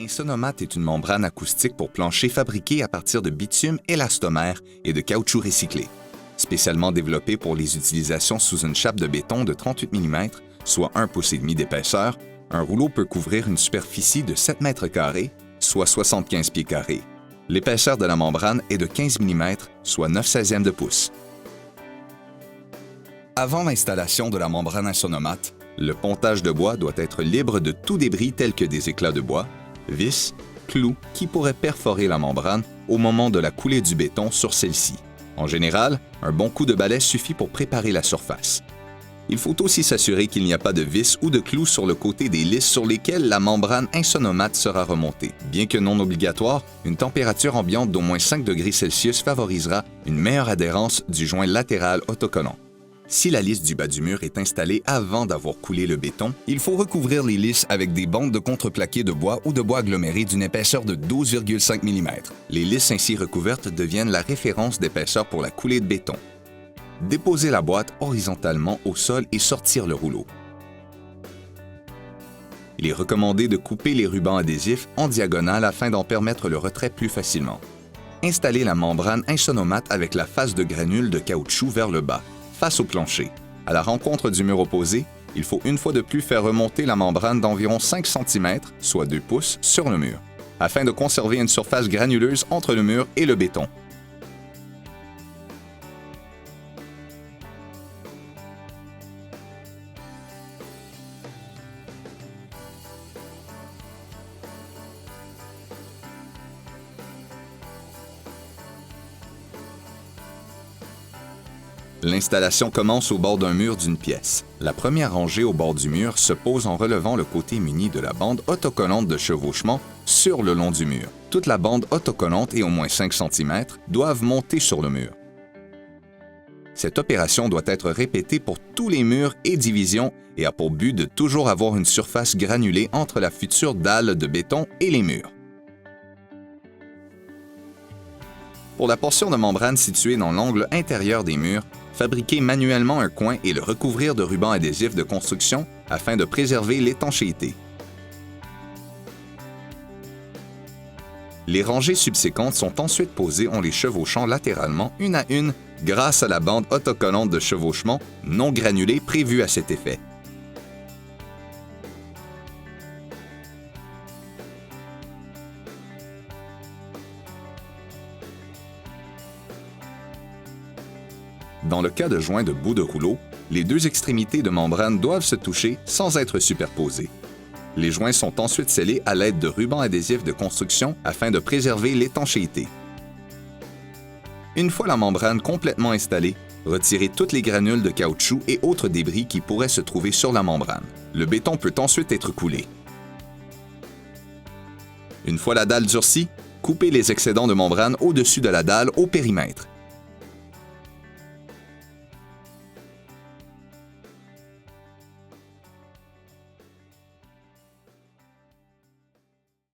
Insonomat est une membrane acoustique pour plancher fabriquée à partir de bitume élastomère et de caoutchouc recyclé. Spécialement développée pour les utilisations sous une chape de béton de 38 mm, soit 1,5 pouce d'épaisseur, un rouleau peut couvrir une superficie de 7 mètres carrés, soit 75 pieds carrés. L'épaisseur de la membrane est de 15 mm, soit 9/16 de pouce. Avant l'installation de la membrane Insonomat, le pontage de bois doit être libre de tout débris tels que des éclats de bois, vis, clous qui pourraient perforer la membrane au moment de la coulée du béton sur celle-ci. En général, un bon coup de balai suffit pour préparer la surface. Il faut aussi s'assurer qu'il n'y a pas de vis ou de clous sur le côté des lisses sur lesquelles la membrane Insonomat sera remontée. Bien que non obligatoire, une température ambiante d'au moins 5 degrés Celsius favorisera une meilleure adhérence du joint latéral autocollant. Si la lisse du bas du mur est installée avant d'avoir coulé le béton, il faut recouvrir les lisses avec des bandes de contreplaqué de bois ou de bois aggloméré d'une épaisseur de 12,5 mm. Les lisses ainsi recouvertes deviennent la référence d'épaisseur pour la coulée de béton. Déposer la boîte horizontalement au sol et sortir le rouleau. Il est recommandé de couper les rubans adhésifs en diagonale afin d'en permettre le retrait plus facilement. Installer la membrane Insonomat avec la face de granule de caoutchouc vers le bas, face au plancher. À la rencontre du mur opposé, il faut une fois de plus faire remonter la membrane d'environ 5 cm, soit 2 pouces, sur le mur, afin de conserver une surface granuleuse entre le mur et le béton. L'installation commence au bord d'un mur d'une pièce. La première rangée au bord du mur se pose en relevant le côté muni de la bande autocollante de chevauchement sur le long du mur. Toute la bande autocollante et au moins 5 cm doivent monter sur le mur. Cette opération doit être répétée pour tous les murs et divisions et a pour but de toujours avoir une surface granulée entre la future dalle de béton et les murs. Pour la portion de membrane située dans l'angle intérieur des murs, fabriquer manuellement un coin et le recouvrir de ruban adhésif de construction afin de préserver l'étanchéité. Les rangées subséquentes sont ensuite posées en les chevauchant latéralement une à une grâce à la bande autocollante de chevauchement non granulée prévue à cet effet. Dans le cas de joints de bout de rouleau, les deux extrémités de membrane doivent se toucher sans être superposées. Les joints sont ensuite scellés à l'aide de rubans adhésifs de construction afin de préserver l'étanchéité. Une fois la membrane complètement installée, retirez toutes les granules de caoutchouc et autres débris qui pourraient se trouver sur la membrane. Le béton peut ensuite être coulé. Une fois la dalle durcie, coupez les excédents de membrane au-dessus de la dalle au périmètre.